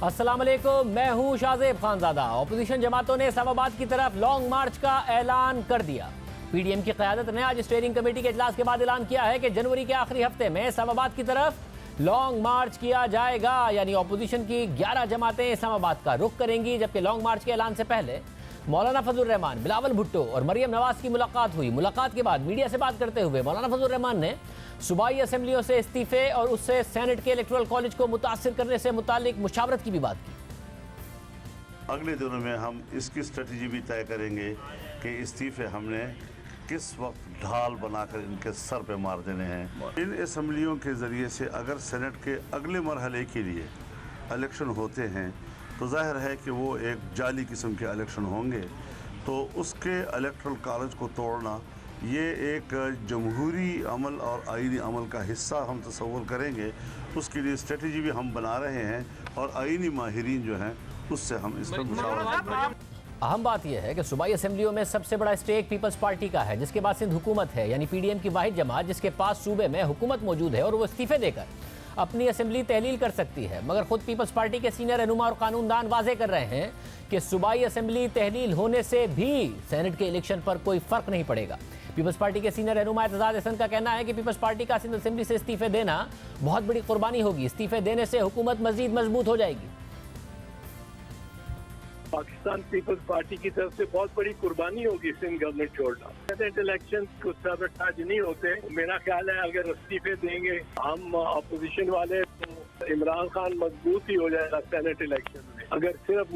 अस्सलाम वालेकुम, मैं हूं शाहजेब खानजादा। ऑपोजिशन जमातों ने इस्लामाबाद की तरफ लॉन्ग मार्च का ऐलान कर दिया। पीडीएम की क़यादत ने आज स्टीयरिंग कमेटी के इजलास के बाद ऐलान किया है कि जनवरी के आखिरी हफ्ते में इस्लामाबाद की तरफ लॉन्ग मार्च किया जाएगा। यानी ऑपोजिशन की 11 जमातें इस्लामाबाद का रुख करेंगी, जबकि लॉन्ग मार्च के ऐलान से पहले मौलाना फजल रहमान, बिलावल भुट्टो और मरियम नवाज की मुलाकात हुई। मुलाकात के बाद मीडिया से बात करते हुए मौलाना फजल रहमान ने सूबाई असेंबलियों से इस्तीफे और उससे सेनेट के इलेक्टोरल कॉलेज को मुतासिर करने से मुतालिक मुशावरत की भी बात की। अगले दिनों में हम इसकी स्ट्रेटजी भी तय करेंगे कि इस्तीफे हमने किस वक्त ढाल बनाकर इनके सर पे मार देने हैं। इन असेंबलियों के ज़रिए से अगर सेनेट के अगले मरहले के लिए इलेक्शन होते हैं तो जाहिर है कि वो एक जाली किस्म के इलेक्शन होंगे, तो उसके इलेक्टोरल कॉलेज को तोड़ना ये एक जमहूरी अमल और आईनी अमल का हिस्सा हम तस्वर करेंगे। उसके लिए स्ट्रेटजी भी हम बना रहे हैं और आईनी माहिरीन जो हैं उससे हम इस पर मुशावरा। अहम बात यह है कि सूबाई असेंबलियों में सबसे बड़ा स्टेक पीपल्स पार्टी का है, जिसके बाद सिंध हुकूमत है, यानी पीडीएम की वाहिद जमात जिसके पास सूबे में हुकूमत मौजूद है और वो इस्तीफे देकर अपनी असेंबली तहलील कर सकती है। मगर खुद पीपल्स पार्टी के सीनियर रहनुमा और कानूनदान वाजे कर रहे हैं कि सूबाई असेंबली तहलील होने से भी सेनेट के इलेक्शन पर कोई फर्क नहीं पड़ेगा। पीपल्स पार्टी के सीनियर रहनुमा एतजाज हसन का कहना है कि पीपल्स पार्टी का सिंध असेंबली से इस्तीफे देना बहुत बड़ी कुर्बानी होगी। इस्तीफे देने से हुकूमत मजीद मजबूत हो जाएगी। पाकिस्तान पीपल्स पार्टी की तरफ से बहुत बड़ी कुर्बानी होगी सिंध गवर्नमेंट छोड़ना। सेनेट इलेक्शन को सबटाज नहीं होते। मेरा ख्याल है अगर इस्तीफे देंगे हम अपोजिशन वाले तो इमरान खान मजबूत ही हो जाएगा सेनेट इलेक्शन में। अगर सिर्फ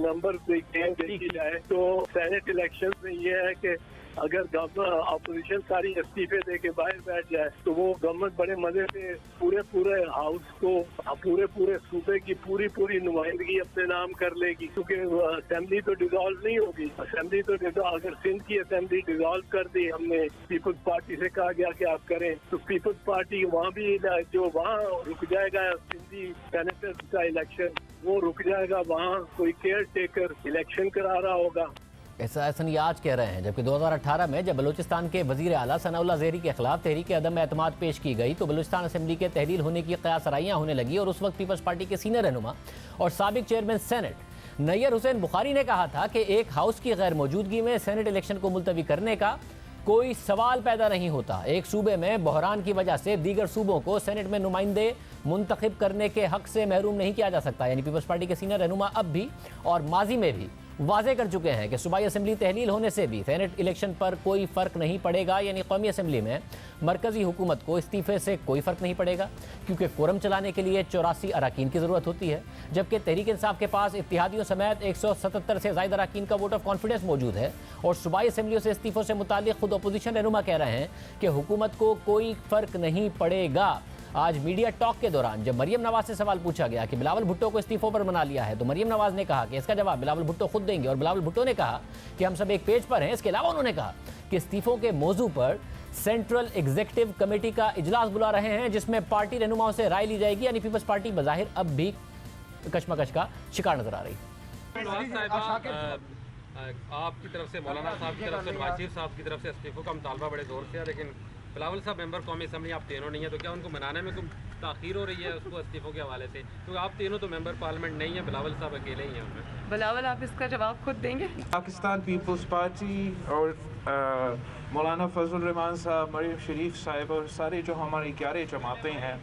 नंबर देखी जाए तो सेनेट इलेक्शन में ये है कि अगर गवर्नमेंट अपोजिशन सारी इस्तीफे दे के बाहर बैठ जाए तो वो गवर्नमेंट बड़े मजे से पूरे हाउस को पूरे सूबे की पूरी नुमाइंदगी अपने नाम कर लेगी, क्योंकि असेंबली तो डिसॉल्व नहीं होगी। असेंबली तो अगर सिंध की असेंबली डिसॉल्व कर दी, हमने पीपल्स पार्टी से कहा गया कि आप करें, तो पीपल्स पार्टी वहाँ भी जो वहाँ रुक जाएगा सिंधी सेनेटर का इलेक्शन, वो रुक जाएगा। वहाँ कोई केयर टेकर इलेक्शन करा रहा होगा। ऐसा हसन आज कह रहे हैं, जबकि 2018 में जब बलूचिस्तान के वजीर आला सनाउल्लाह ज़हरी के खिलाफ तहरीक अदम एतमाद पेश की गई तो बलूचिस्तान असेंबली के तहलील होने की क़यासराइयाँ होने लगी और उस वक्त पीपल्स पार्टी के सीनियर रहनुमा और साबिक चेयरमैन सेनेट नैयर हुसैन बुखारी ने कहा था कि एक हाउस की गैर मौजूदगी में सेनेट इलेक्शन को मुलतवी करने का कोई सवाल पैदा नहीं होता। एक सूबे में बहरान की वजह से दीगर सूबों को सेनेट में नुमाइंदे मुंतखब करने के हक से महरूम नहीं किया जा सकता। यानी पीपल्स पार्टी के सीनियर रहनुमा अब भी और माजी में भी वाजे कर चुके हैं कि सूबाई असेंबली तहलील होने से भी सेनेट इलेक्शन पर कोई फ़र्क नहीं पड़ेगा। यानी कौमी असेंबली में मरकज़ी हुकूमत को इस्तीफे से कोई फ़र्क नहीं पड़ेगा, क्योंकि कोरम चलाने के लिए 84 अराकीन की ज़रूरत होती है, जबकि तहरीक इंसाफ के पास इत्तेहादियों समेत 177 से ज़ायद अराकीन का वोट ऑफ कॉन्फिडेंस मौजूद है। और सूबाई असेंबलियों से इस्तीफ़ों से मुतालिक खुद अपोजिशन रहनुमा कह रहे हैं कि हुकूमत को कोई फ़र्क नहीं पड़ेगा। आज मीडिया टॉक के दौरान जब मरियम नवाज से सवाल पूछा गया कि बिलावल भुट्टो को इस्तीफों पर मना लिया है, तो मरियम नवाज ने कहा कि इसका जवाब बिलावल भुट्टो खुद देंगे। और बिलावल भुट्टो ने कहा कि हम सब एक पेज पर हैं। इसके अलावा उन्होंने कहा कि इस्तीफों के मौजू पर सेंट्रल एग्जीक्यूटिव कमेटी का इजलास बुला रहे हैं, जिसमें पार्टी रहनुमाओं से राय ली जाएगी। यानी पीपल्स पार्टी बज़ाहिर अब भी कशमकश का शिकार नजर आ रही है। आपकी तरफ से, मौलाना साहब की तरफ से, नवाज शरीफ साहब की तरफ से इस्तीफों का मुतालबा बड़े जोर से है, लेकिन बिलावल साहब मेंबर कौमी असेंबली आप तीनों नहीं है, तो क्या उनको मनाने में कोई ताख़ीर हो रही है उसको इस्तीफों के हवाले से? क्योंकि आप तीनों तो मेंबर पार्लियामेंट नहीं है, बिलावल साहब अकेले ही हैं। बिलावल, आप इसका जवाब खुद देंगे? पाकिस्तान पीपल्स पार्टी और मौलाना फजल रहमान साहब, मरियम शरीफ साहब और सारे जो हमारी 11 जमातें हैं,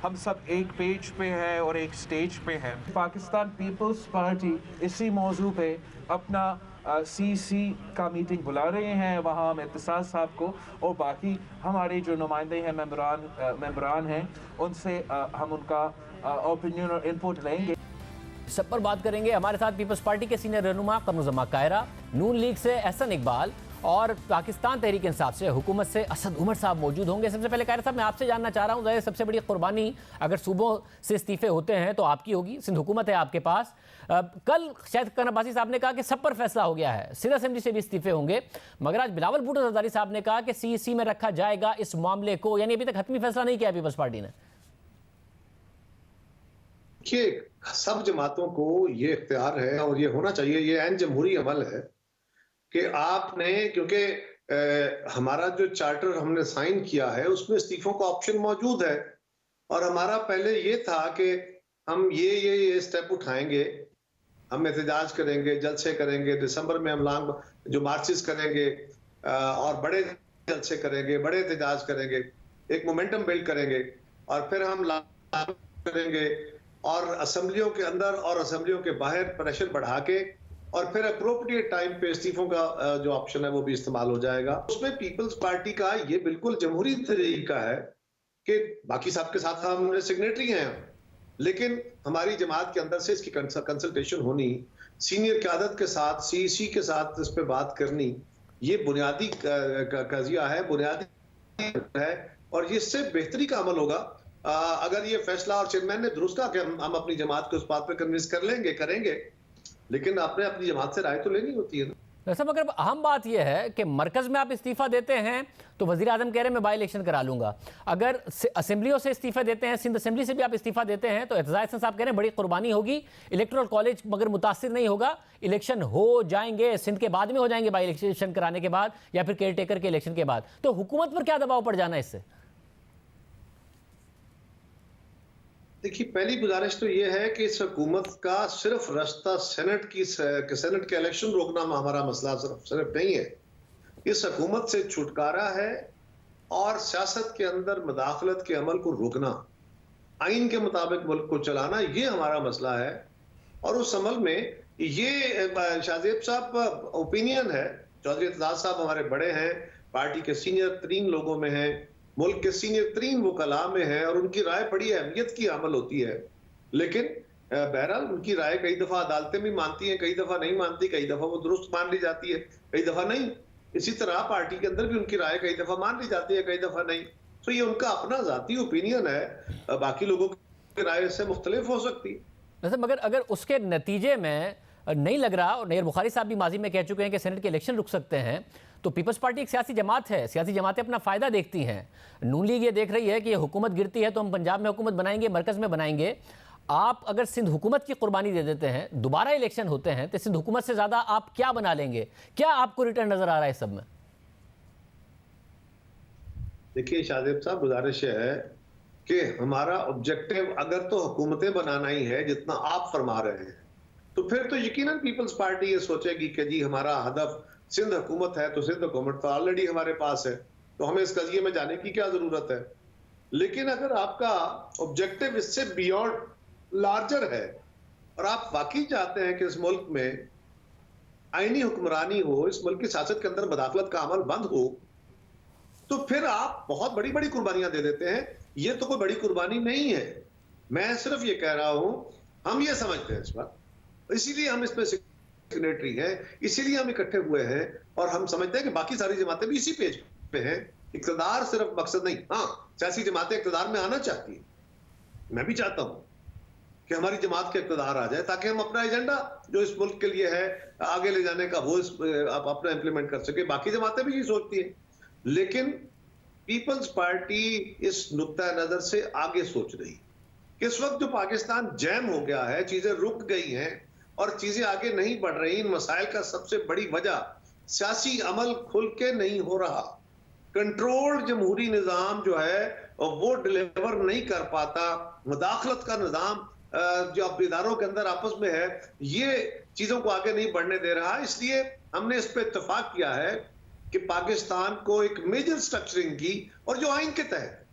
हम सब एक पेज पे हैं और एक स्टेज पे हैं। पाकिस्तान पीपल्स पार्टी इसी मौजू पे अपना सीसी का मीटिंग बुला रहे हैं, वहाँ हम इत्तेसास साहब को और बाकी हमारे जो नुमाइंदे हैं, मेंबरान हैं, उनसे हम उनका ओपिनियन और इनपुट लेंगे। सब पर बात करेंगे। हमारे साथ पीपल्स पार्टी के सीनियर रहनुमा कमरुज़्ज़मा कायरा, नून लीग से एहसन इकबाल और पाकिस्तान तहरीक इंसाफ से हुकूमत से असद उमर साहब मौजूद होंगे। सबसे पहले कायरा साहब, मैं आपसे जानना चाह रहा हूँ, सबसे बड़ी कुर्बानी अगर सूबों से इस्तीफे होते हैं तो आपकी होगी। सिंध हुकूमत है आपके पास। कल शायद कन अब्बासी साहब ने कहा कि सब पर फैसला हो गया है, सिंध असेंबली से भी इस्तीफे होंगे, मगर आज बिलावल भुट्टो ज़रदारी साहब ने कहा कि सीईसी में रखा जाएगा इस मामले को। यानी अभी तक हतमी फैसला नहीं किया पीपल्स पार्टी ने। देखिए, सब जमातों को ये इख्तियार है और ये होना चाहिए, ये ऐन जमहूरी अमल है कि आपने, क्योंकि हमारा जो चार्टर हमने साइन किया है उसमें इस्तीफों का ऑप्शन मौजूद है और हमारा पहले ये था कि हम ये स्टेप उठाएंगे, हम एहतजाज करेंगे, जलसे करेंगे, दिसंबर में हम लॉन्ग जो मार्चेस करेंगे और बड़े जलसे करेंगे, बड़े एहतजाज करेंगे, एक मोमेंटम बिल्ड करेंगे और फिर हम करेंगे और असेंबलियों के अंदर और असेंबलियों के बाहर प्रेशर बढ़ा के और फिर अप्रोप्रिएट टाइम पे इस्तीफों का जो ऑप्शन है वो भी इस्तेमाल हो जाएगा। उसमें पीपल्स पार्टी का ये बिल्कुल जमहूरी तरीका है कि बाकी सब के साथ हम सिग्नेटरी हैं, लेकिन हमारी जमात के अंदर से इसकी कंसल्टेशन होनी, सीनियर क़यादत के साथ, सीईसी के साथ इस पे बात करनी, ये बुनियादी कजिया है, बुनियादी है और इससे बेहतरी का अमल होगा अगर ये फैसला और चेयरमैन ने दुरुस्त कहा कि हम अपनी जमात को उस बात पे कन्विंस कर लेंगे, करेंगे, लेकिन आपने अपनी जमात से राय तो लेनी होती है ना। वैसे मगर अहम बात यह है कि मरकज में आप इस्तीफा देते हैं तो वजीर आजम कह रहे हैं मैं बाई इलेक्शन करा लूंगा, अगर असेंबलियों से इस्तीफा देते हैं, सिंध असेंबली से भी आप इस्तीफा देते हैं तो एतजाज हसन साहब कह रहे हैं बड़ी कुर्बानी होगी, इलेक्टोरल कॉलेज मगर मुतासिर नहीं होगा, इलेक्शन हो जाएंगे सिंध के बाद में हो जाएंगे बाई इलेक्शन कराने के बाद या फिर केयर टेकर के इलेक्शन के बाद, तो हुकूमत पर क्या दबाव पड़ जाना है इससे? देखिए, पहली गुजारिश तो ये है कि इस हुकूमत का सिर्फ रास्ता सेनेट के इलेक्शन रोकना हमारा मसला सिर्फ नहीं है, इस हुकूमत से छुटकारा है और सियासत के अंदर मदाखलत के अमल को रोकना, आइन के मुताबिक मुल्क को चलाना, ये हमारा मसला है। और उस अमल में ये शाहजेब साहब ओपिनियन है, चौधरी एतजाज साहब हमारे बड़े हैं, पार्टी के सीनियर तरीन लोगों में हैं, मुल्क के सीनियर तरीन वो कला में है और उनकी राय बड़ी अहमियत की अमल होती है, लेकिन बहरहाल उनकी राय कई दफा अदालतें भी मानती हैं, कई दफा नहीं मानती, कई दफा वो दुरुस्त मान ली जाती है, कई दफा नहीं। इसी तरह पार्टी के अंदर भी उनकी राय कई दफा मान ली जाती है, कई दफा नहीं। तो ये उनका अपना जाती ओपिनियन है, बाकी लोगों की राय से मुख्तलिफ हो सकती है। वैसे मगर अगर उसके नतीजे में नहीं लग रहा, और नैयर बुखारी साहब भी माजी में कह चुके हैं कि सेनेट के इलेक्शन रुक सकते हैं, तो पीपल्स पार्टी एक सियासी जमात है, सियासी जमातें अपना फ़ायदा देखती हैं। नून लीग ये देख रही है कि ये हुकूमत गिरती है तो हम पंजाब में हुकूमत बनाएंगे, मरकज़ में बनाएंगे। आप अगर सिंध हुकूमत की कुर्बानी दे देते हैं, दोबारा इलेक्शन होते हैं, तो सिंध हुकूमत से ज़्यादा आप क्या बना लेंगे? क्या आपको रिटर्न नज़र आ रहा है सब में? देखिए शाहजेब साहब, गुजारिश है कि हमारा ऑब्जेक्टिव अगर तो हुकूमतें बनाना ही है जितना आप फरमा रहे हैं, तो फिर तो यकीनन पीपल्स पार्टी ये सोचेगी कि जी हमारा हदफ सिंध हुकूमत है, तो सिंध हुकूमत तो ऑलरेडी हमारे पास है, तो हमें इस कजिए में जाने की क्या जरूरत है। लेकिन अगर आपका ऑब्जेक्टिव इससे बियॉन्ड लार्जर है और आप वाकई चाहते हैं कि इस मुल्क में आईनी हुक्मरानी हो, इस मुल्क की सियासत के अंदर मदाखलत का अमल बंद हो, तो फिर आप बहुत बड़ी बड़ी कुर्बानियां दे देते हैं। ये तो कोई बड़ी कुर्बानी नहीं है, मैं सिर्फ ये कह रहा हूं, हम ये समझते हैं इस बात, इसीलिए हम इसमें सिग्नेटरी है, इसीलिए हम इकट्ठे हुए हैं और हम समझते हैं कि बाकी सारी जमातें भी इसी पेज पे हैं। इक़्तिदार सिर्फ मकसद नहीं, हाँ सियासी जमातें इक़्तिदार में आना चाहती है, मैं भी चाहता हूं कि हमारी जमात के इक़्तिदार आ जाए ताकि हम अपना एजेंडा जो इस मुल्क के लिए है आगे ले जाने का वो अपना इंप्लीमेंट कर सके। बाकी जमातें भी यही सोचती है, लेकिन पीपल्स पार्टी इस नुक्ता नजर से आगे सोच रही कि इस वक्त जो पाकिस्तान जैम हो गया है, चीजें रुक गई हैं और चीजें आगे नहीं बढ़ रही, इन मसाइल का सबसे बड़ी वजह सियासी अमल खुल के नहीं हो रहा, कंट्रोल्ड जमहूरी निजाम जो है वो डिलीवर नहीं कर पाता, मुदाखलत का निजाम जो अब इदारों के अंदर आपस में है ये चीजों को आगे नहीं बढ़ने दे रहा। इसलिए हमने इस पर इत्तेफाक किया है कि पाकिस्तान को एक मेजर स्ट्रक्चरिंग की, और जो आइन के तहत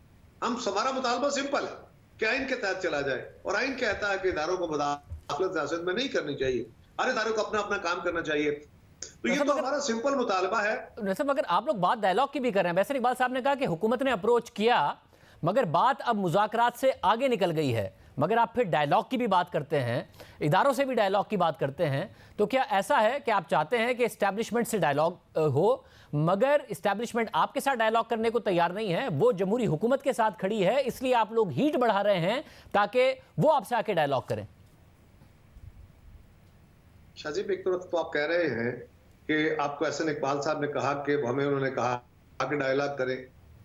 हमारा मुतालबा सिंपल है कि आइन के तहत चला जाए, और आइन कहता है कि इदारों को मुदाखलत सियासत में नहीं करनी चाहिए, हर इदारों को अपना अपना काम करना चाहिए। तो ये तो हमारा सिंपल मुतालबा है। वैसे मगर आप लोग बात डायलॉग की भी कर रहे हैं, वैसे इकबाल साहब ने कहा कि हुकूमत ने अप्रोच किया मगर बात अब मुज़ाकरात से आगे निकल गई है, मगर आप फिर डायलॉग की भी बात करते हैं, इदारों से भी डायलॉग की बात करते हैं, तो क्या ऐसा है कि आप चाहते हैं कि इस्टेब्लिशमेंट से डायलॉग हो मगर इस्टेब्लिशमेंट आपके साथ डायलॉग करने को तैयार नहीं है, वो जमहूरी हुकूमत के साथ खड़ी है, इसलिए आप लोग हीट बढ़ा रहे हैं ताकि वो आपसे आके डायलॉग करें? शाजीब, एक तरफ तो आप कह रहे हैं कि आपको एहसन इकबाल साहब ने कहा कि हमें उन्होंने कहा कि डायलॉग करें,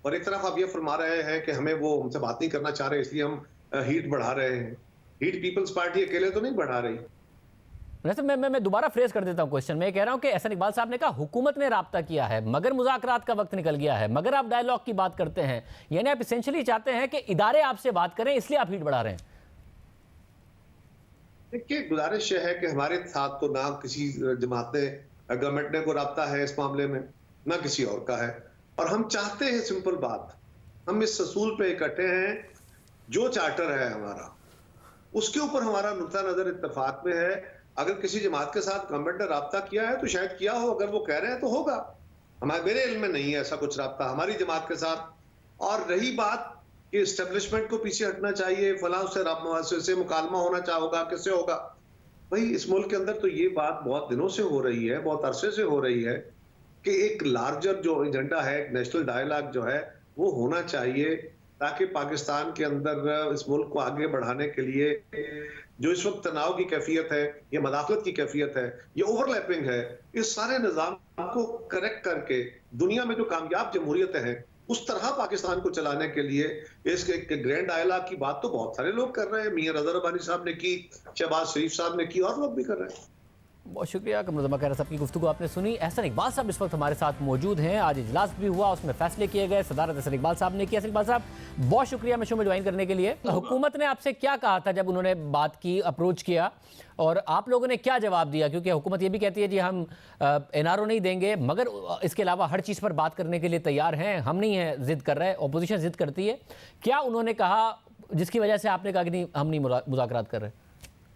और एक तरफ आप ये फरमा रहे हैं कि हमें वो हमसे बात नहीं करना चाह रहे इसलिए हम हीट बढ़ा रहे हैं। हीट पीपल्स पार्टी अकेले तो नहीं बढ़ा रही। वैसे मैं दोबारा फ्रेज कर देता हूं क्वेश्चन, मैं कह रहा हूं कि एहसन इकबाल साहब ने कहा हुकूमत ने राब्ता किया है मगर मुज़ाकरात का वक्त निकल गया है, मगर आप डायलॉग की बात करते हैं, यानी आप इसेंशियली चाहते हैं कि इदारे आपसे बात करें इसलिए आप हीट बढ़ा रहे हैं। देखिए, गुजारिश है कि हमारे साथ तो ना किसी जमात ने, गवर्नमेंट ने कोई रब्ता है इस मामले में, ना किसी और का है। और हम चाहते हैं, सिंपल बात, हम इस असूल पे इकट्ठे हैं, जो चार्टर है हमारा, उसके ऊपर हमारा नुक्ता नजर इत्तेफाक में है। अगर किसी जमात के साथ गवर्नमेंट ने रब्ता किया है तो शायद किया हो, अगर वो कह रहे हैं तो होगा। मेरे इल्म में नहीं है ऐसा कुछ रब्ता हमारी जमात के साथ। और रही बात कि इस्टेब्लिशमेंट को पीछे हटना चाहिए, फलां से मुकालमा होना होगा, किससे होगा? भाई, इस मुल्क के अंदर तो ये बात बहुत दिनों से हो रही है, बहुत अरसे से हो रही है कि एक लार्जर जो एजेंडा है, नेशनल डायलॉग जो है, वो होना चाहिए, ताकि पाकिस्तान के अंदर इस मुल्क को आगे बढ़ाने के लिए जो इस वक्त तनाव की कैफियत है, ये मदाखलत की कैफियत है, ये ओवरलैपिंग है, इस सारे निज़ाम को करेक्ट करके दुनिया में जो कामयाब जमहूरियतें हैं उस तरह पाकिस्तान को चलाने के लिए इसके ग्रैंड डायलॉग की बात तो बहुत सारे लोग कर रहे हैं। मियां रज़ा रब्बानी साहब ने की, शहबाज शरीफ साहब ने की, और लोग भी कर रहे हैं। बहुत शुक्रिया कमरुज़्ज़मा खैर साहब की गुफ्तगू आपने सुनी। एहसन इकबाल साहब इस वक्त हमारे साथ मौजूद हैं। आज इजलास भी हुआ, उसमें फैसले किए गए, सदारत एहसन इकबाल साहब ने किया। एहसन इकबाल साहब, बहुत शुक्रिया मैं शो में ज्वाइन करने के लिए। हुकूमत ने आपसे क्या कहा था जब उन्होंने बात की, अप्रोच किया, और आप लोगों ने क्या जवाब दिया? क्योंकि हुकूमत ये भी कहती है जी हम NRO नहीं देंगे, मगर इसके अलावा हर चीज़ पर बात करने के लिए तैयार हैं, हम नहीं हैं ज़िद कर रहे, अपोजिशन ज़िद करती है। क्या उन्होंने कहा जिसकी वजह से आपने कहा कि नहीं, हम नहीं मुज़ाकरात कर रहे?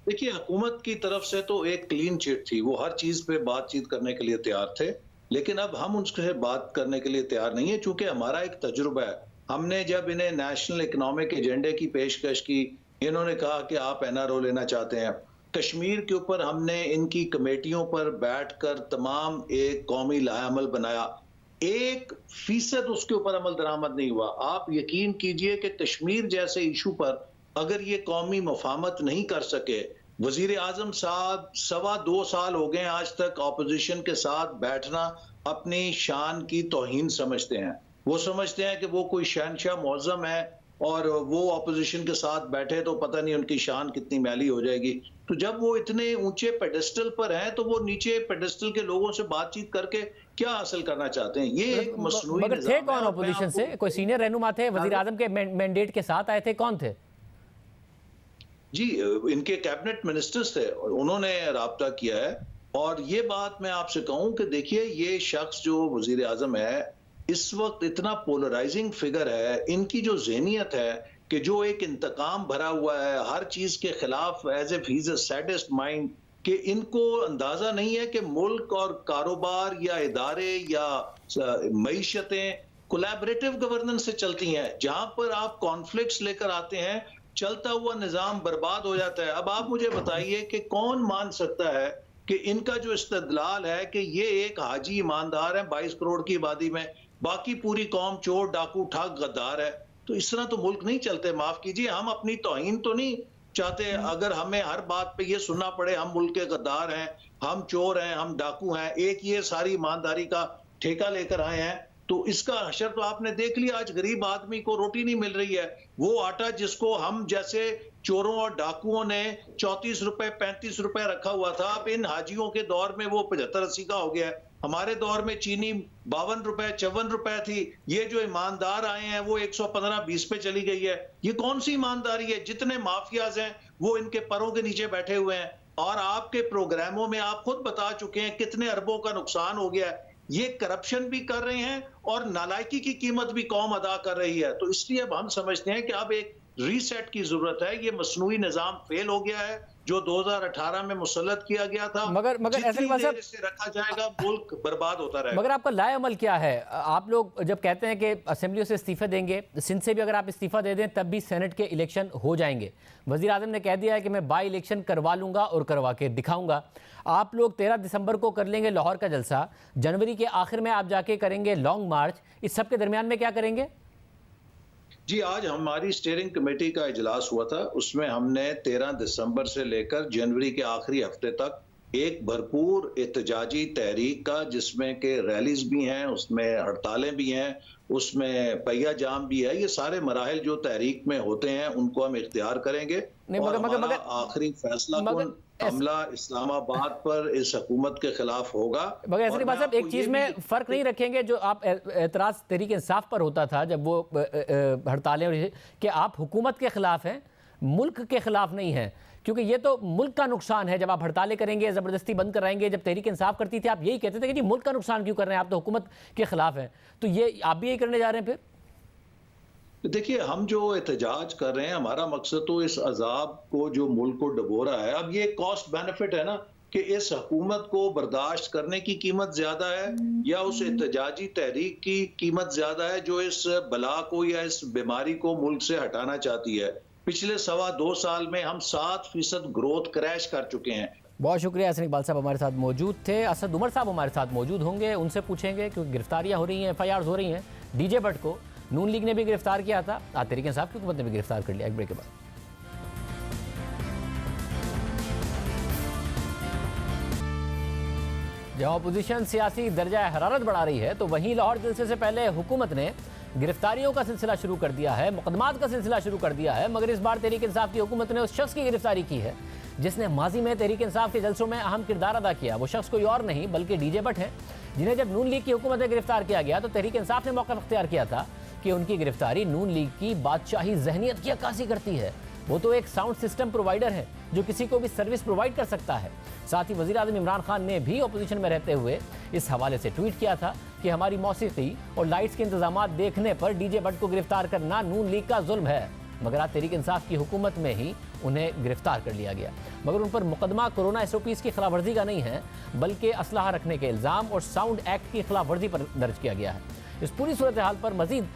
देखिए, हुकूमत की तरफ से तो एक क्लीन चिट थी, वो हर चीज पे बातचीत करने के लिए तैयार थे, लेकिन अब हम उनसे बात करने के लिए तैयार नहीं है, क्योंकि हमारा एक तजुर्बा है। हमने जब इन्हें नेशनल इकोनॉमिक एजेंडे की पेशकश की, इन्होंने कहा कि आप NRO लेना चाहते हैं। कश्मीर के ऊपर हमने इनकी कमेटियों पर बैठकर तमाम एक कौमी लाएअमल बनाया, 1% उसके ऊपर अमल दरामद नहीं हुआ। आप यकीन कीजिए कि कश्मीर जैसे इशू पर अगर ये कौमी मुफाहमत नहीं कर सके, वजीर आजम साहब 2.25 साल हो गए आज तक ऑपोजिशन के साथ बैठना अपनी शान की तौहीन समझते हैं। वो समझते हैं कि वो कोई शहनशाह मुअज़्ज़म है और वो ऑपोजिशन के साथ बैठे तो पता नहीं उनकी शान कितनी मैली हो जाएगी। तो जब वो इतने ऊंचे पेडेस्टल पर हैं तो वो नीचे पेडेस्टल के लोगों से बातचीत करके क्या हासिल करना चाहते हैं? ये एक मसनूई मगर थे कौन ऑपोजिशन से? कोई सीनियर रहनुमा थे? वजीर आजम के मैंडेट के साथ आए थे, कौन थे? जी, इनके कैबिनेट मिनिस्टर्स थे और उन्होंने राब्ता किया है। और ये बात मैं आपसे कहूं कि देखिए, ये शख्स जो वजीर आजम है इस वक्त इतना पोलराइजिंग फिगर है, इनकी जो ज़हनियत है कि जो एक इंतकाम भरा हुआ है हर चीज के खिलाफ, as if he is a saddest mind, कि इनको अंदाजा नहीं है कि मुल्क और कारोबार या इदारे या मईशतें कोलैबोरेटिव गवर्नेंस से चलती हैं। जहां पर आप कॉन्फ्लिक्ट्स लेकर आते हैं, चलता हुआ निजाम बर्बाद हो जाता है। अब आप मुझे बताइए कि कौन मान सकता है कि इनका जो इस्तदलाल है कि ये एक हाजी ईमानदार है 22 करोड़ की आबादी में, बाकी पूरी कौम चोर डाकू ठग गद्दार है, तो इस तरह तो मुल्क नहीं चलते। माफ कीजिए, हम अपनी तौहीन तो नहीं चाहते। अगर हमें हर बात पे ये सुनना पड़े हम मुल्क के गद्दार हैं, हम चोर हैं, हम डाकू हैं, एक ये सारी ईमानदारी का ठेका लेकर आए हैं, तो इसका हशर तो आपने देख लिया। आज गरीब आदमी को रोटी नहीं मिल रही है। वो आटा जिसको हम जैसे चोरों और डाकुओं ने 34 रुपए 35 रुपए रखा हुआ था, अब इन हाजियों के दौर में वो 75-80 का हो गया है। हमारे दौर में चीनी 52 रुपए 54 रुपए थी। ये जो ईमानदार आए हैं वो 115-20 पे चली गई है। ये कौन सी ईमानदारी है? जितने माफियाज हैं वो इनके परों के नीचे बैठे हुए हैं, और आपके प्रोग्रामों में आप खुद बता चुके हैं कितने अरबों का नुकसान हो गया है। ये करप्शन भी कर रहे हैं और नालायकी की कीमत भी कौम अदा कर रही है। तो इसलिए अब हम समझते हैं कि अब एक रीसेट की जरूरत है। ये मसनूई निजाम फेल हो गया है जो 2018 में मुसल्लत किया गया था। मगर जितनी देर इसे रखा जाएगा मुल्क बर्बाद होता रहेगा। मगर आपका लाएअमल क्या है? आप लोग जब कहते हैं कि असेंबलियों से इस्तीफे देंगे, सिंध से भी अगर आप इस्तीफा दे दें तब भी सेनेट के इलेक्शन हो जाएंगे। वजीर आजम ने कह दिया है कि मैं बाई इलेक्शन करवा लूंगा और करवा के दिखाऊंगा। आप लोग 13 दिसंबर को कर लेंगे लाहौर का जलसा, जनवरी के आखिर में आप जाके करेंगे लॉन्ग मार्च, इस सब के दरमियान में क्या करेंगे? जी, आज हमारी स्टीयरिंग कमेटी का इजलास हुआ था, उसमें हमने 13 दिसंबर से लेकर जनवरी के आखिरी हफ्ते तक एक भरपूर एहतजाजी तहरीक का, जिसमें के रैलीज भी हैं, उसमें हड़तालें भी हैं, उसमें पहिया जाम भी है, ये सारे मराहल जो तहरीक में होते हैं उनको हम इख्तियार करेंगे। और हमारा आखिरी फैसला हमला इस्लामाबाद पर इस हुकूमत के खिलाफ होगा। मगर ऐसे बात साहब, एक चीज में फर्क नहीं रखेंगे जो आप एतराज तहरीक इंसाफ पर होता था जब वो हड़तालें, कि आप हुकूमत के खिलाफ हैं, मुल्क के खिलाफ नहीं हैं। क्योंकि ये तो मुल्क का नुकसान है। जब आप हड़तालें करेंगे, ज़बरदस्ती बंद कराएंगे, जब तहरीक इंसाफ करती थी आप यही कहते थे कि जी मुल्क का नुकसान क्यों कर रहे हैं, आप तो हुकूमत के खिलाफ हैं। तो ये आप भी यही करने जा रहे हैं फिर? देखिए, हम जो एहतजाज कर रहे हैं, हमारा मकसद तो इस अजाब को जो मुल्क को डबो रहा है, अब ये कॉस्ट बेनिफिट है ना कि इस हुकूमत को बर्दाश्त करने की कीमत ज्यादा है या उस एहतजाजी तहरीक की कीमत ज्यादा है जो इस बला को या इस बीमारी को मुल्क से हटाना चाहती है। पिछले 2.25 साल में हम 7% ग्रोथ क्रैश कर चुके हैं। बहुत शुक्रिया। हसन इकबाल साहब हमारे साथ मौजूद थे। असद उमर साहब हमारे साथ मौजूद होंगे, उनसे पूछेंगे क्योंकि गिरफ्तारियां हो रही हैं, FIRs हो रही हैं। DJ भट्ट को नून लीग ने भी गिरफ्तार किया था, तहरीक इंसाफ की हुकूमत ने भी गिरफ्तार कर लिया। एक ब्रेक के बाद जहां अपोजिशन सियासी दर्जा हरारत बढ़ा रही है, तो वहीं लाहौर जलसे से पहले हुकूमत ने गिरफ्तारियों का सिलसिला शुरू कर दिया है, मुकदमात का सिलसिला शुरू कर दिया है। मगर इस बार तहरीक इंसाफ की हुकूमत ने उस शख्स की गिरफ्तारी की है जिसने माजी में तहरीक इंसाफ के जलसों में अहम किरदार अदा किया। वो शख्स कोई और नहीं बल्कि DJ भट्ट है, जिन्हें जब नून लीग की हुकूमत में गिरफ्तार किया गया तो तहरीक इंसाफ ने मौका अख्तियार किया था कि उनकी गिरफ्तारी नून लीग की बादशाही जहनियत की अक्कासी करती है। वो तो एक साउंड सिस्टम प्रोवाइडर है जो किसी को भी सर्विस प्रोवाइड कर सकता है। साथ ही वज़ीर आज़म इमरान खान ने भी अपोजिशन में रहते हुए इस हवाले से ट्वीट किया था कि हमारी मौसीकी और लाइट्स के इंतजामात देखने पर DJ भट्ट को गिरफ्तार करना नून लीग का जुल्म है। मगर आज तहरीक इंसाफ की हुकूमत में ही उन्हें गिरफ्तार कर लिया गया। मगर उन पर मुकदमा कोरोना SOPs की खिलाफ वर्जी का नहीं है बल्कि असलहा रखने के इल्ज़ाम और साउंड एक्ट की खिलाफ वर्जी पर दर्ज किया गया है। इस पूरी सूरत हाल पर मजीद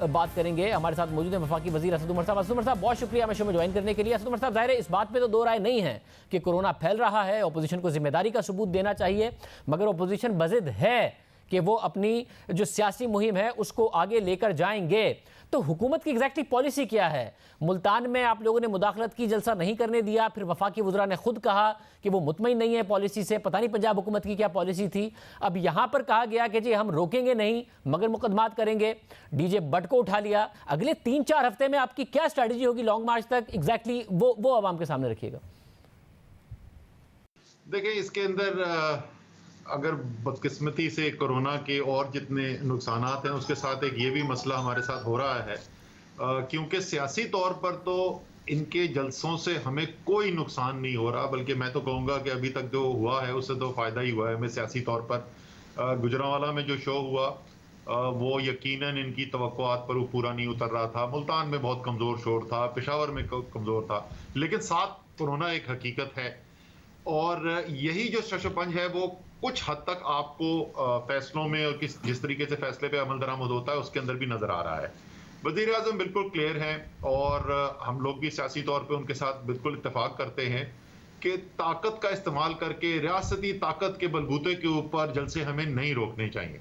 बात करेंगे। हमारे साथ मौजूद है वफाकी वजीर असद उमर साहब। असद उमर साहब बहुत शुक्रिया शो में ज्वाइन करने के लिए। असद उमर साहब, ज़ाहिर है इस बात पे तो दो राय नहीं है कि कोरोना फैल रहा है, अपोजिशन को जिम्मेदारी का सबूत देना चाहिए, मगर अपोजिशन बज़िद है कि वो अपनी जो सियासी मुहिम है उसको आगे लेकर जाएंगे। तो हुकूमत की एग्जैक्टली पॉलिसी क्या है? मुल्तान में आप लोगों ने मुदाखलत की, जलसा नहीं करने दिया, फिर वफाकी वज़रा ने खुद कहा कि वो मुतमईन नहीं है पॉलिसी से, पता नहीं पंजाब हुकूमत की क्या पॉलिसी थी। अब यहाँ पर कहा गया कि जी हम रोकेंगे नहीं मगर मुकदमात करेंगे, DJ भट्ट को उठा लिया। अगले 3-4 हफ्ते में आपकी क्या स्ट्रैटेजी होगी लॉन्ग मार्च तक, एग्जैक्टली वो आवाम के सामने रखिएगा। देखिए, इसके अंदर अगर बदकिस्मती से कोरोना के और जितने नुकसानात हैं उसके साथ एक ये भी मसला हमारे साथ हो रहा है, क्योंकि सियासी तौर पर तो इनके जलसों से हमें कोई नुकसान नहीं हो रहा, बल्कि मैं तो कहूँगा कि अभी तक जो हुआ है उससे तो फ़ायदा ही हुआ है हमें सियासी तौर पर। गुजरांवाला में जो शो हुआ वो यकीनन इनकी तवक्कुआत पर वो पूरा नहीं उतर रहा था। मुल्तान में बहुत कमज़ोर शोर था, पेशावर में कमज़ोर था, लेकिन साथ कोरोना एक हकीकत है और यही जो शशोपंज है वो कुछ हद तक आपको फैसलों में और जिस तरीके से फैसले पे अमल दरामद होता है उसके अंदर भी नजर आ रहा है। वज़ीर आज़म बिल्कुल क्लियर हैं और हम लोग भी सियासी तौर पे उनके साथ बिल्कुल इत्तेफाक करते हैं कि ताकत का इस्तेमाल करके रियासती ताकत के बलबूते के ऊपर जलसे हमें नहीं रोकने चाहिए,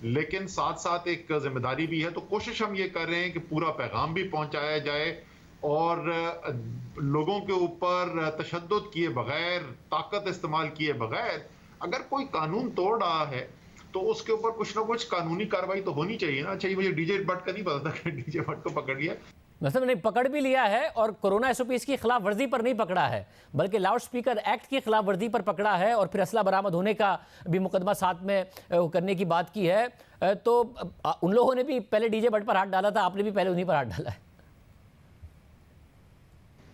लेकिन साथ साथ एक जिम्मेदारी भी है। तो कोशिश हम ये कर रहे हैं कि पूरा पैगाम भी पहुंचाया जाए और लोगों के ऊपर तशद्दुद किए बगैर, ताकत इस्तेमाल किए बगैर अगर कोई कानून तोड़ रहा है तो उसके ऊपर कुछ ना कुछ कानूनी कार्रवाई तो होनी चाहिए ना। चाहिए मुझे DJ भट्ट का नहीं पता था कि DJ भट्ट को पकड़ लिया, मतलब नहीं पकड़ भी लिया है और कोरोना SOPs की खिलाफ वर्जी पर नहीं पकड़ा है बल्कि लाउड स्पीकर एक्ट की खिलाफ वर्जी पर पकड़ा है और फिर असला बरामद होने का भी मुकदमा साथ में करने की बात की है। तो उन लोगों ने भी पहले DJ भट्ट पर हाथ डाला था, आपने भी पहले उन्हीं पर हाथ डाला है।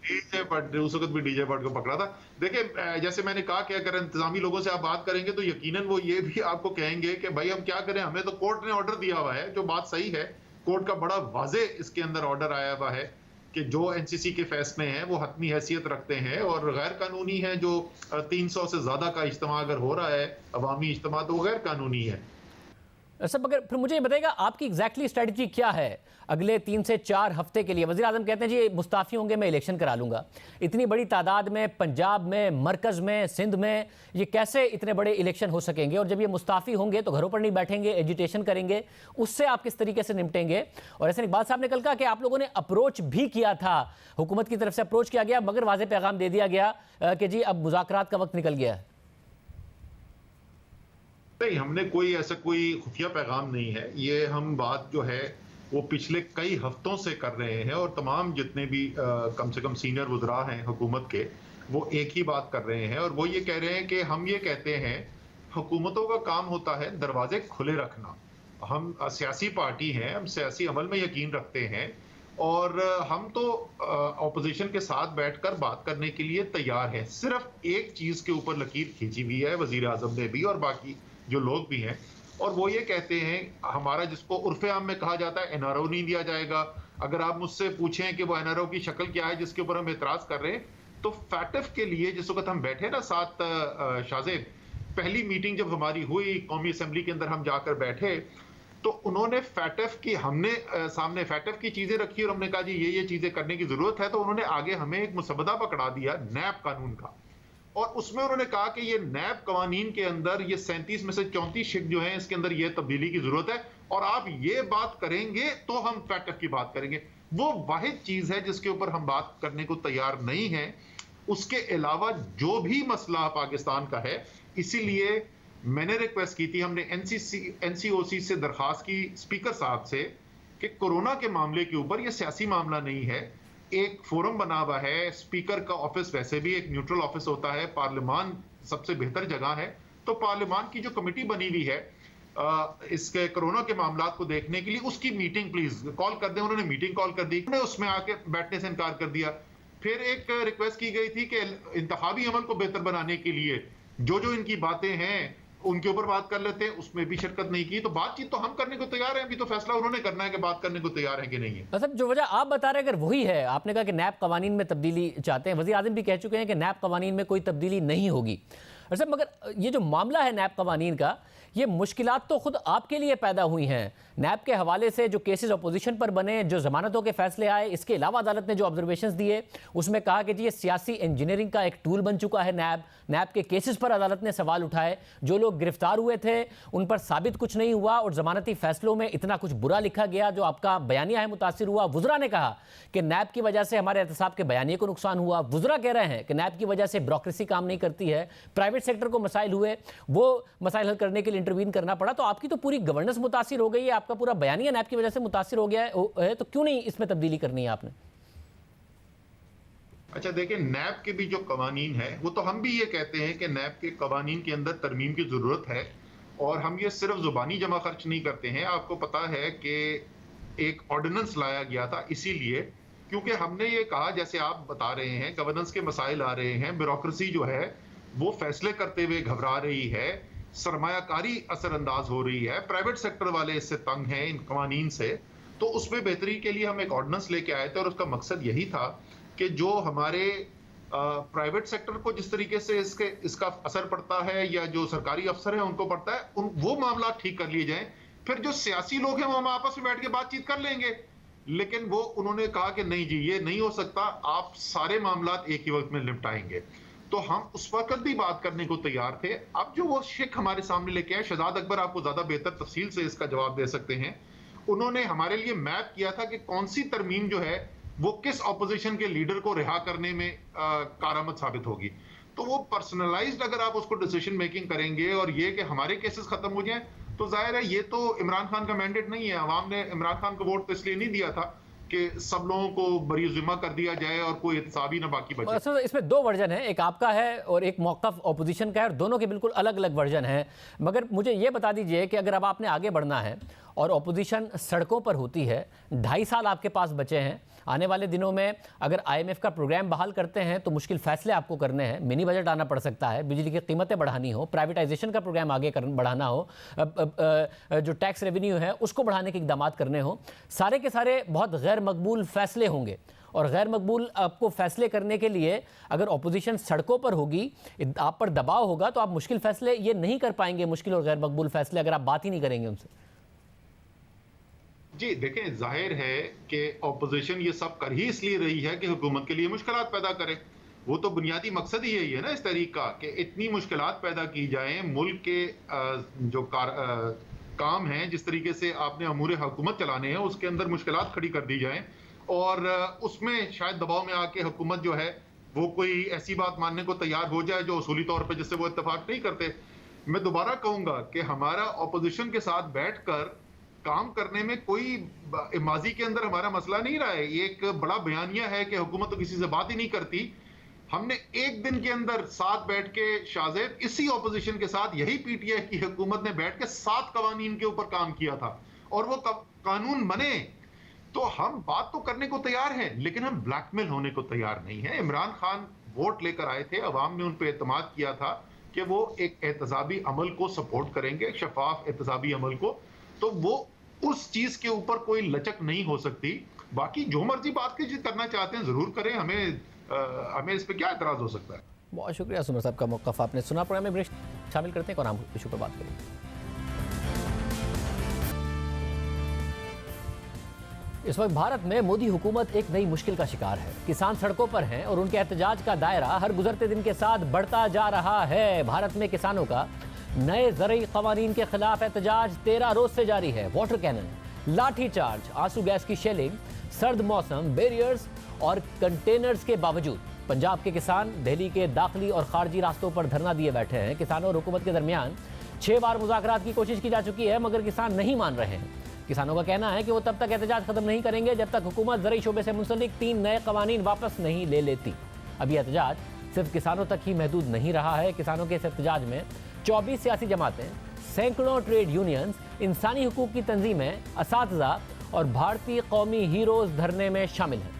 DJ भट्ट उस वक्त भी DJ भट्ट को पकड़ा था। देखिए, जैसे मैंने कहा कि अगर इंतजामी लोगों से आप बात करेंगे तो यकीनन वो ये भी आपको कहेंगे कि भाई हम क्या करें, हमें तो कोर्ट ने ऑर्डर दिया हुआ है, जो बात सही है। कोर्ट का बड़ा वाजे इसके अंदर ऑर्डर आया हुआ है कि जो NCC के फैसले हैं वो हतमी हैसियत रखते हैं और गैर कानूनी है। जो 300 से ज्यादा का इज्तिमा अगर हो रहा है अवामी इज्तिमा तो वो गैर कानूनी है। सब अगर फिर मुझे ये बताइएगा आपकी एग्जैक्टली स्ट्रेटजी क्या है अगले 3 से 4 हफ्ते के लिए? वज़ीर आज़म कहते हैं जी मुस्ताफ़ी होंगे मैं इलेक्शन करा लूँगा। इतनी बड़ी तादाद में पंजाब में, मरकज़ में, सिंध में ये कैसे इतने बड़े इलेक्शन हो सकेंगे? और जब ये मुस्ताफ़ी होंगे तो घरों पर नहीं बैठेंगे, एजिटेशन करेंगे, उससे आप किस तरीके से निपटेंगे? और ऐसे इकबाल साहब ने कल कहा कि आप लोगों ने अप्रोच भी किया था, हुकूमत की तरफ से अप्रोच किया गया मगर वाज़ेह पैगाम दे दिया गया कि जी अब मुज़ाकरात का वक्त निकल गया है। नहीं, हमने कोई ऐसा कोई खुफिया पैगाम नहीं है। ये हम बात जो है वो पिछले कई हफ्तों से कर रहे हैं और तमाम जितने भी कम से कम सीनियर वज़रा हैं हुकूमत के वो एक ही बात कर रहे हैं और वो ये कह रहे हैं कि हम ये कहते हैं हुकूमतों का काम होता है दरवाजे खुले रखना। हम सियासी पार्टी हैं, हम सियासी अमल में यकीन रखते हैं और हम तो ऑपोजिशन के साथ बैठकर बात करने के लिए तैयार हैं। सिर्फ एक चीज के ऊपर लकीर खींची हुई है वजीर आजम ने भी और बाकी जो लोग भी हैं, और वो ये कहते हैं हमारा जिसको उर्फे आम में कहा जाता है एनआरओ नहीं दिया जाएगा। अगर आप मुझसे पूछें कि वो एनआरओ की शक्ल क्या है जिसके ऊपर हम एतराज कर रहे हैं, तो फैटफ के लिए जिस वक्त हम बैठे ना साथ शाहजेब, पहली मीटिंग जब हमारी हुई कौमी असेंबली के अंदर हम जाकर बैठे तो उन्होंने फैटफ की हमने सामने फैटफ की चीजें रखी और हमने कहा जी ये चीजें करने की जरूरत है, तो उन्होंने आगे हमें एक मुसवदा पकड़ा दिया नैब कानून का, और उसमें उन्होंने कहा कि ये नैब कवानीन के अंदर ये 37 में से 34 शिक जो है इसके अंदर ये तब्दीली की जरूरत है और आप ये बात करेंगे तो हम फैटफ की बात करेंगे। वो वाहिद चीज है जिसके ऊपर हम बात करने को तैयार नहीं है। उसके अलावा जो भी मसला पाकिस्तान का है, इसीलिए मैंने रिक्वेस्ट की थी, हमने एनसीओसी से दरखास्त की स्पीकर साहब से कि कोरोना के मामले के ऊपर यह सियासी मामला नहीं है, एक फोरम बना हुआ है, स्पीकर का ऑफिस वैसे भी एक न्यूट्रल ऑफिस होता है, पार्लियामान सबसे बेहतर जगह है, तो पार्लियामान की जो कमेटी बनी हुई है इसके कोरोना के मामला को देखने के लिए, उसकी मीटिंग प्लीज कॉल कर दें। उन्होंने मीटिंग कॉल कर दी, उन्होंने उसमें आके बैठने से इनकार कर दिया। फिर एक रिक्वेस्ट की गई थी कि इंतखाबी अमल को बेहतर बनाने के लिए जो इनकी बातें हैं उनके ऊपर बात कर लेते हैं, उसमें भी शिरकत नहीं की। तो बातचीत तो हम करने को तैयार हैं, अभी तो फैसला उन्होंने करना है कि बात करने को तैयार है कि नहीं है। मतलब जो वजह आप बता रहे हैं अगर वही है, आपने कहा कि नैब कवानीन में तब्दीली चाहते हैं, वज़ीर आज़म भी कह चुके हैं कि नैब कवानीन में कोई तब्दीली नहीं होगी। अच्छा, मगर ये जो मामला है नैब कवानीन का, ये मुश्किलात तो खुद आपके लिए पैदा हुई हैं। नैब के हवाले से जो केसेस अपोजिशन पर बने, जो जमानतों के फैसले आए, इसके अलावा अदालत ने जो ऑब्जर्वेशंस दिए उसमें कहा कि जी ये सियासी इंजीनियरिंग का एक टूल बन चुका है नैब के केसेस पर अदालत ने सवाल उठाए, जो लोग गिरफ्तार हुए थे उन पर साबित कुछ नहीं हुआ और जमानती फैसलों में इतना कुछ बुरा लिखा गया जो आपका बयानिया है मुतासिर हुआ। वुज़रा ने कहा कि नैब की वजह से हमारे एहतसाब के बयानिए को नुकसान हुआ। वुज़रा कह रहे हैं कि नैब की वजह से ब्यूरोक्रेसी काम नहीं करती है, प्राइवेट सेक्टर को मसाइल हुए, वो मसाइल हल करने के लिए इंटरवीन करना पड़ा। तो आपकी तो पूरी गवर्नेंस मुतासिर हो गई है, आपका पूरा बयानिया नैब की वजह से मुतासिर हो गया है, तो क्यों नहीं इसमें तब्दीली करनी है आपने? अच्छा देखिए, नैब के भी जो कवानीन है वो तो हम भी ये कहते हैं कि नैब के कवानीन के अंदर तरमीम की जरूरत है, और हम ये सिर्फ जुबानी जमा खर्च नहीं करते हैं। आपको पता है कि एक ऑर्डिनेंस लाया गया था इसीलिए क्योंकि हमने ये कहा, जैसे आप बता रहे हैं गवर्नेंस के मसाइल आ रहे हैं, ब्यूरोक्रेसी जो है वो फैसले करते हुए घबरा रही है, सरमायाकारी असरअंदाज हो रही है, प्राइवेट सेक्टर वाले इससे तंग हैं इन कवानीन से। तो उसमें बेहतरी के लिए हम एक ऑर्डिनेंस लेके आए थे और उसका मकसद यही था कि जो हमारे प्राइवेट सेक्टर को जिस तरीके से इसका असर पड़ता है या जो सरकारी अफसर हैं उनको पड़ता है, वो मामला ठीक कर लिए जाएं। फिर जो सियासी लोग हैं वो हम आपस में बैठ के बातचीत कर लेंगे। लेकिन वो उन्होंने कहा कि नहीं जी ये नहीं हो सकता, आप सारे मामला एक ही वक्त में निपटाएंगे। तो हम उस वक्त भी बात करने को तैयार थे। अब जो वो शिक हमारे सामने लेके आए, शहजाद अकबर आपको ज्यादा बेहतर तफसील से इसका जवाब दे सकते हैं। उन्होंने हमारे लिए मैप किया था कि कौन सी तरमीम जो है वो किस ऑपोजिशन के लीडर को रिहा करने में कारआमद साबित होगी। तो वो पर्सनलाइज्ड अगर आप उसको डिसीजन मेकिंग करेंगे और ये कि हमारे केसेस खत्म हो जाएं, तो जाहिर है ये तो इमरान खान का मैंडेट नहीं है। अवाम ने इमरान खान को वोट तो इसलिए नहीं दिया था कि सब लोगों को बरी जिम्मा कर दिया जाए और कोई एहतसाब ही ना बाकी बचे। इसमें दो वर्जन है, एक आपका है और एक मौक़िफ़ ऑपोजिशन का है, और दोनों के बिल्कुल अलग अलग वर्जन हैं। मगर मुझे ये बता दीजिए कि अगर अब आपने आगे बढ़ना है और ऑपोजिशन सड़कों पर होती है, 2.5 साल आपके पास बचे हैं, आने वाले दिनों में अगर IMF का प्रोग्राम बहाल करते हैं तो मुश्किल फैसले आपको करने हैं, मिनी बजट आना पड़ सकता है, बिजली की कीमतें बढ़ानी हो, प्राइवेटाइजेशन का प्रोग्राम आगे बढ़ाना हो, जो टैक्स रेवेन्यू है उसको बढ़ाने के इक़दाम करने हो, सारे के सारे बहुत गैर मकबूल फैसले होंगे। और गैर मकबूल आपको फैसले करने के लिए अगर ऑपोजिशन सड़कों पर होगी, आप पर दबाव होगा, तो आप मुश्किल फैसले ये नहीं कर पाएंगे, मुश्किल और गैर मकबूल फैसले, अगर आप बात ही नहीं करेंगे उनसे। जी देखें, जाहिर है कि ऑपोजिशन ये सब कर ही इसलिए रही है कि हुकूमत के लिए मुश्किलात पैदा करे। वो तो बुनियादी मकसद ही यही है ना इस तहरीक का, कि इतनी मुश्किलात पैदा की जाएं, मुल्क के जो काम हैं, जिस तरीके से आपने अमूर हुकूमत चलाने हैं उसके अंदर मुश्किलात खड़ी कर दी जाएं, और उसमें शायद दबाव में आके हुकूमत जो है वो कोई ऐसी बात मानने को तैयार हो जाए जो उसूली तौर पर जिससे वो इत्तेफाक नहीं करते। मैं दोबारा कहूंगा कि हमारा ऑपोजिशन के साथ बैठकर काम करने में कोई माजी के अंदर हमारा मसला नहीं रहा है। ये एक बड़ा बयानिया है कि हुकूमत तो किसी से बात ही नहीं करती। हमने एक दिन के अंदर साथ बैठ के शाहजेब इसी ऑपोजिशन के साथ, यही PTI की हुकूमत ने बैठ के 7 कवानीन के ऊपर काम किया था, और वो कानून बने। तो हम बात तो करने को तैयार हैं, लेकिन हम ब्लैकमेल होने को तैयार नहीं है। इमरान खान वोट लेकर आए थे, अवाम ने उन पर एतमाद किया था कि वो एक एहतसाबी अमल को सपोर्ट करेंगे, शफाफ एहतसाबी अमल को, तो वो उस चीज के ऊपर कोई लचक नहीं हो सकती। बाकी जो मर्जी बात की करना चाहते हैं जरूर करें, हमें इस पे क्या एतराज हो सकता है। बहुत शुक्रिया सुमर साहब का मौक़िफ़ आपने सुना। प्रोग्राम में शामिल करते हैं और हम इशू पर बात करेंगे। इस वक्त भारत में मोदी हुकूमत एक नई मुश्किल का शिकार है। किसान सड़कों पर हैं और उनके एहतजाज का दायरा हर गुजरते दिन के साथ बढ़ता जा रहा है। भारत में किसानों का नए ज़रई क़वानीन के खिलाफ एहतजाज 13 रोज से जारी है। वाटर कैनन, लाठी चार्ज, आंसू गैस की शेलिंग, सर्द मौसम, बैरियर्स और कंटेनर्स के बावजूद पंजाब के किसान दिल्ली के दाखिली और खारजी रास्तों पर धरना दिए बैठे हैं। किसानों और हुकूमत के दरमियान 6 बार मुज़ाकरात की कोशिश की जा चुकी है, मगर किसान नहीं मान रहे हैं। किसानों का कहना है कि वो तब तक एहतजाज खत्म नहीं करेंगे जब तक हुकूमत ज़रई शोबे से मुंसलिक 3 नए क़वानीन वापस नहीं ले लेती। अभी एहतजाज सिर्फ किसानों तक ही महदूद नहीं रहा है। किसानों के इस एहतजाज में 24 सियासी जमातें, सैकड़ों ट्रेड यूनियंस, इंसानी हुकूक की तंजीमें, असातिज़ा और भारतीय कौमी हीरोज़ धरने में शामिल हैं।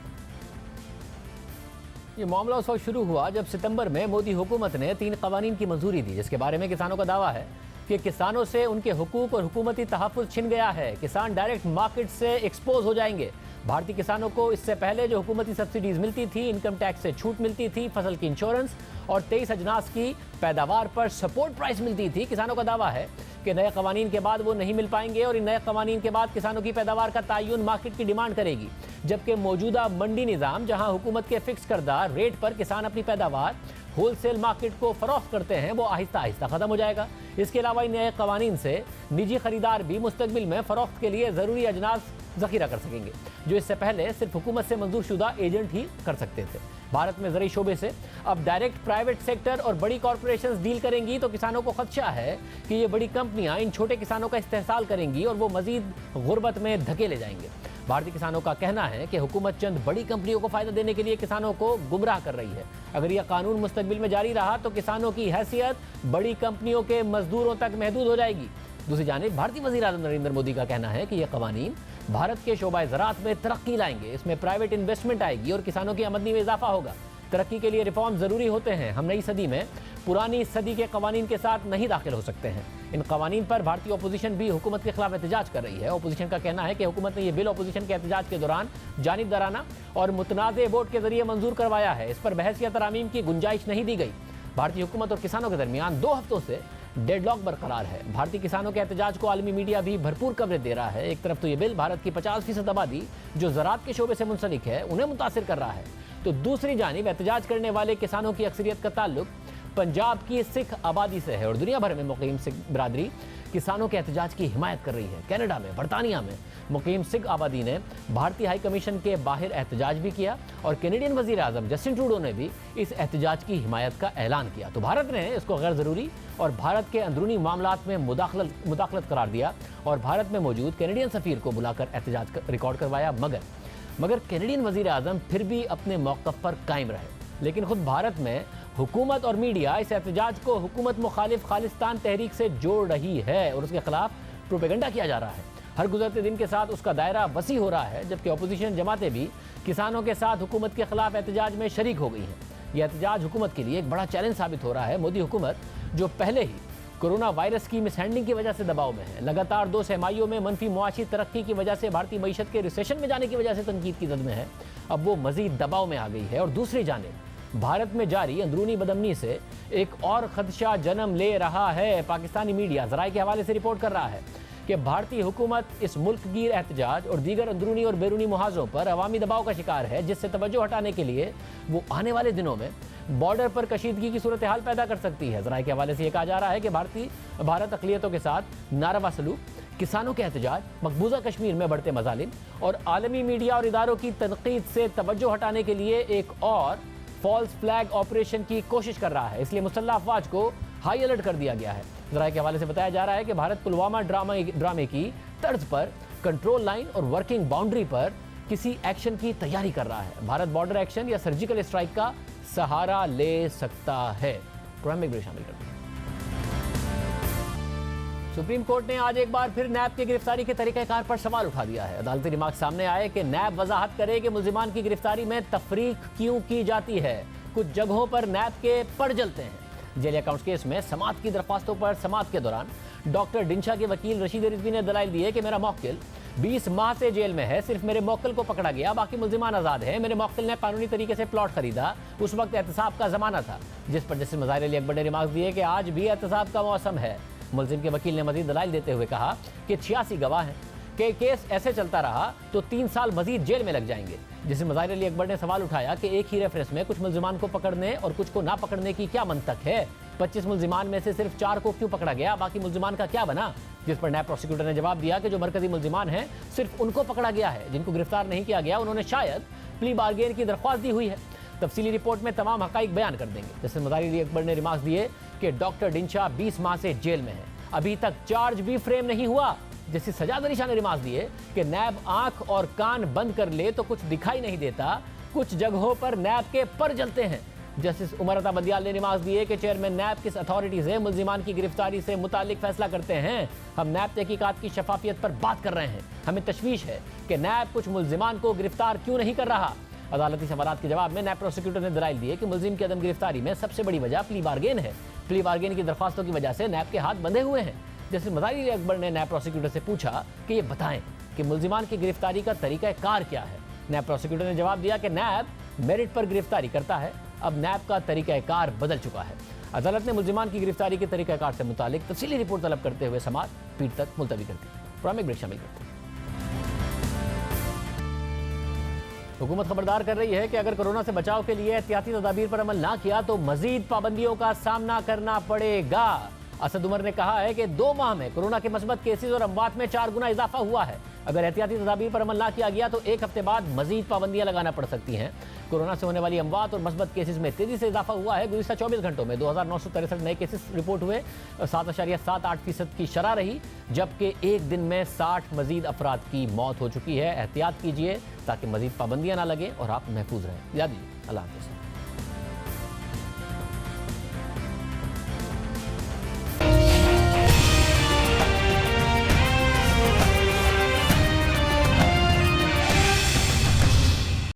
ये मामला उस वक्त शुरू हुआ जब सितंबर में मोदी हुकूमत ने 3 क़वानीन की मंजूरी दी, जिसके बारे में किसानों का दावा है कि किसानों से उनके हुकूक और हुकूमती तहफ़्फ़ुज़ छिन गया है। किसान डायरेक्ट मार्केट से एक्सपोज हो जाएंगे। भारतीय किसानों को इससे पहले जो हुकूमती सब्सिडीज मिलती थी, इनकम टैक्स से छूट मिलती थी, फसल की इंश्योरेंस और 23 अजनास की पैदावार पर सपोर्ट प्राइस मिलती थी। किसानों का दावा है कि नए क़वानीन के बाद वो नहीं मिल पाएंगे और इन नए क़वानीन के बाद किसानों की पैदावार का तयन मार्केट की डिमांड करेगी, जबकि मौजूदा मंडी निज़ाम, जहां हुकूमत के फिक्स करदा रेट पर किसान अपनी पैदावार होलसेल मार्केट को फरोख्त करते हैं, वो आहिस्ता आहिस्ता ख़त्म हो जाएगा। इसके अलावा इन नए क़वानीन से निजी खरीदार भी मुस्तकबिल में फ़रोख्त के लिए ज़रूरी अजनास ज़ख़ीरा कर सकेंगे, जो इससे पहले सिर्फ हुकूमत से मंजूर शुदा एजेंट ही कर सकते थे। भारत में ज़रई शोबे से अब डायरेक्ट प्राइवेट सेक्टर और बड़ी कॉरपोरेशंस डील करेंगी, तो किसानों को खदशा है कि ये बड़ी कंपनियां इन छोटे किसानों का इस्तेहसाल करेंगी और वो मजीद गुर्बत में धकेले जाएंगे। भारतीय किसानों का कहना है कि हुकूमत चंद बड़ी कंपनियों को फ़ायदा देने के लिए किसानों को गुमराह कर रही है। अगर यह कानून मुस्तकबिल में जारी रहा तो किसानों की हैसियत बड़ी कंपनियों के मजदूरों तक महदूद हो जाएगी। दूसरी जानिब भारतीय वज़ीर-ए-आज़म नरेंद्र मोदी का कहना है कि यह क़वानीन भारत के शोबा ज़राअत में तरक्की लाएंगे। इसमें प्राइवेट इन्वेस्टमेंट आएगी और किसानों की आमदनी में इजाफा होगा। तरक्की के लिए रिफॉर्म ज़रूरी होते हैं। हम नई सदी में पुरानी सदी के क़वानीन के साथ नहीं दाखिल हो सकते हैं। इन क़वानीन पर भारतीय अपोजिशन भी हुकूमत के खिलाफ एहतजाज कर रही है। अपोजिशन का कहना है कि हुकूमत ने यह बिल अपोजिशन के एहतजाज के दौरान जानिबदाराना और मुतनाज़े वोट के जरिए मंजूर करवाया है। इस पर बहस या तरामीम की गुंजाइश नहीं दी गई। भारतीय हुकूमत और किसानों के दरमियान 2 हफ्तों से डेडलॉक बरकरार है। भारतीय किसानों के एहतजाज को आलमी मीडिया भी भरपूर कवरेज दे रहा है। एक तरफ तो ये बिल भारत की 50% आबादी जो ज़राअत के शोबे से मुंसलिक है, उन्हें मुतासिर कर रहा है, तो दूसरी जानिब एहतजाज करने वाले किसानों की अक्सरियत का ताल्लुक पंजाब की सिख आबादी से है और दुनिया भर में मुकीम सिख बरादरी किसानों के एहतजाज की हिमायत कर रही है। कनाडा में, बरतानिया में मुकीम सिख आबादी ने भारतीय हाई कमीशन के बाहर एहतजाज भी किया और कैनेडियन वज़ीर-ए-आज़म जस्टिन ट्रूडो ने भी इस एहतजाज की हिमायत का ऐलान किया। तो भारत ने इसको गैर ज़रूरी और भारत के अंदरूनी मामलात में मुदाखलत करार दिया और भारत में मौजूद कैनेडियन सफ़ीर को बुलाकर एहतजाज रिकॉर्ड करवाया। मगर कैनेडियन वज़ीर-ए-आज़म फिर भी अपने मौक़िफ़ पर कायम रहे। लेकिन खुद भारत में हुकूमत और मीडिया इस एहतजाज को हुकूमत मुखालिफ खालिस्तान तहरीक से जोड़ रही है और उसके खिलाफ प्रोपेगेंडा किया जा रहा है। हर गुजरते दिन के साथ उसका दायरा वसी हो रहा है, जबकि अपोजिशन जमातें भी किसानों के साथ हुकूमत के खिलाफ एहतजाज में शरीक हो गई हैं। यह एहतजाज हुकूमत के लिए एक बड़ा चैलेंज साबित हो रहा है। मोदी हुकूमत, जो पहले ही कोरोना वायरस की मिसहैंडलिंग की वजह से दबाव में है, लगातार 2 सहमाइयों में मनफी मुआशी तरक्की की वजह से भारतीय मईशत के रिसेशन में जाने की वजह से तनकीद की जद में है, अब वो मजीद दबाव में आ गई है। और दूसरी जानिब भारत में जारी अंदरूनी बदअमनी से एक और खदशा जन्म ले रहा है। पाकिस्तानी मीडिया ज़राए के हवाले से रिपोर्ट कर रहा है कि भारतीय हुकूमत इस मुल्क गिर एहतजाज और दीगर अंदरूनी और बैरूनी मुहाजों पर अवामी दबाव का शिकार है, जिससे तवज्जो हटाने के लिए वो आने वाले दिनों में बॉर्डर पर कशीदगी की सूरत हाल पैदा कर सकती है। ज़राए के हवाले से यह कहा जा रहा है कि भारत अक़लियतों के साथ नारवा सलूक, किसानों के एहतजाज, मकबूजा कश्मीर में बढ़ते मजालिम और आलमी मीडिया और इदारों की तनकीद से तवज्जो हटाने के लिए एक और फॉल्स फ्लैग ऑपरेशन की कोशिश कर रहा है। इसलिए मुसल्लह अफवाज को हाई अलर्ट कर दिया गया है। ज़राए के हवाले से बताया जा रहा है कि भारत पुलवामा ड्रामे की तर्ज पर कंट्रोल लाइन और वर्किंग बाउंड्री पर किसी एक्शन की तैयारी कर रहा है। भारत बॉर्डर एक्शन या सर्जिकल स्ट्राइक का सहारा ले सकता है। प्रोग्राम में शामिल करते हैं। सुप्रीम कोर्ट ने आज एक बार फिर नैब की गिरफ्तारी के तरीक़ाकार पर सवाल उठा दिया है। अदालती रिमार्क सामने आए कि नैब वजाहत करे कि मुल्जिमान की गिरफ्तारी में तफरीक क्यों की जाती है। कुछ जगहों पर नैब के पर जलते हैं। जेल अकाउंट्स केस में समाअत की दरख्वास्तों पर समाअत के दौरान डॉक्टर डिंशा के वकील रशीद रिजवी ने दलाइल दिए कि मेरा मौक्किल 20 माह से जेल में है, सिर्फ मेरे मौक्किल को पकड़ा गया, बाकी मुल्जिमान आज़ाद है। मेरे मौक्किल ने कानूनी तरीके से प्लॉट खरीदा, उस वक्त एहतसाब का जमाना था। जिस पर जस्टिस मज़ाहिर अली अकबर ने रिमार्क दिए कि आज भी एहतसाब का मौसम है। मुल्जिम के वकील ने मजीद दलाइल देते हुए कहा कि 86 गवाह हैं कि केस ऐसे चलता रहा तो 3 साल मजीद जेल में लग जाएंगे। जिसमें मज़ाहिर अली अकबर ने सवाल उठाया कि एक ही रेफरेंस में कुछ मुल्जिमान को पकड़ने और कुछ को ना पकड़ने की क्या मंतक है। 25 मुल्जिमान में से सिर्फ 4 को क्यों पकड़ा गया, बाकी मुल्जिमान का क्या बना। जिस पर नैब प्रोसिक्यूटर ने जवाब दिया कि जो मरकजी मुल्जिमान हैं सिर्फ उनको पकड़ा गया है, जिनको गिरफ्तार नहीं किया गया उन्होंने शायद प्ली बार्गेन की दरख्वास्त दी हुई है। तफसीली रिपोर्ट में तमाम हकाइक बयान कर देंगे। जैसे मज़ाहिर अली अकबर ने रिमार्क दिए कि डॉक्टर डिंशा 20 माह से जेल में है, अभी तक चार्ज भी फ्रेम नहीं हुआ। जैसे सजाद अली शाह ने रिमार्क दिए कि नैब आंख और कान बंद कर ले तो कुछ दिखाई नहीं देता, कुछ जगहों पर नैब के पर जलते हैं। जस्टिस उमर अता बंदियाल ने रिमार्क दिए कि चेयरमैन नैब किस अथॉरिटी से मुल्जिमान की गिरफ्तारी से मुतालिक फैसला करते हैं। हम नैब तहकीकात की शफाफियत पर बात कर रहे हैं। हमें तशवीश है कि नैब कुछ मुल्जिमान को गिरफ्तार क्यों नहीं कर रहा। अदालती सवालात के जवाब में नैब प्रोसिक्यूटर ने दलाइल दिए कि मुल्जिम की अदम गिरफ्तारी में सबसे बड़ी वजह प्ली बार्गेन है। प्ली बार्गेन की दरख्वास्तों की वजह से नैब के हाथ बंधे हुए हैं। जैसे मज़ाहिर अली अकबर ने नैब प्रोसिक्यूटर से पूछा कि ये बताएं कि मुल्जिमान की गिरफ्तारी का तरीका कार क्या है। नैब प्रोसिक्यूटर ने जवाब दिया कि नैब मेरिट पर गिरफ्तारी करता है, अब नैब का तरीका कार बदल चुका है। अदालत ने मुल्जिमान की गिरफ्तारी के तरीका कार से मुतालिक तफसीली रिपोर्ट तलब करते हुए समाअत पीठ तक मुलतवी कर दी। प्रोग्राम ब्रेक शामिल करते हैं। हुकूमत खबरदार कर रही है कि अगर कोरोना से बचाव के लिए एहतियाती तदाबीर पर अमल ना किया तो मजीद पाबंदियों का सामना करना पड़ेगा। असद उमर ने कहा है कि 2 माह में कोरोना के मस्बत केसेस और अमवात में 4 गुना इजाफा हुआ है। अगर एहतियाती तदाबीर पर अमल ना किया गया तो 1 हफ्ते बाद मजीद पाबंदियां लगाना पड़ सकती हैं। कोरोना से होने वाली अमवात और मस्बत केसेस में तेजी से इजाफा हुआ है। गुज़िश्ता 24 घंटों में 2963 नए केसेस रिपोर्ट हुए, 7.78% की शरह रही, जबकि एक दिन में 60 मजीद अफराद की मौत हो चुकी है। एहतियात कीजिए ताकि मजीद पाबंदियां ना लगें और आप महफूज रहें। याद लीजिए। अल्लाह हाफ़िज़।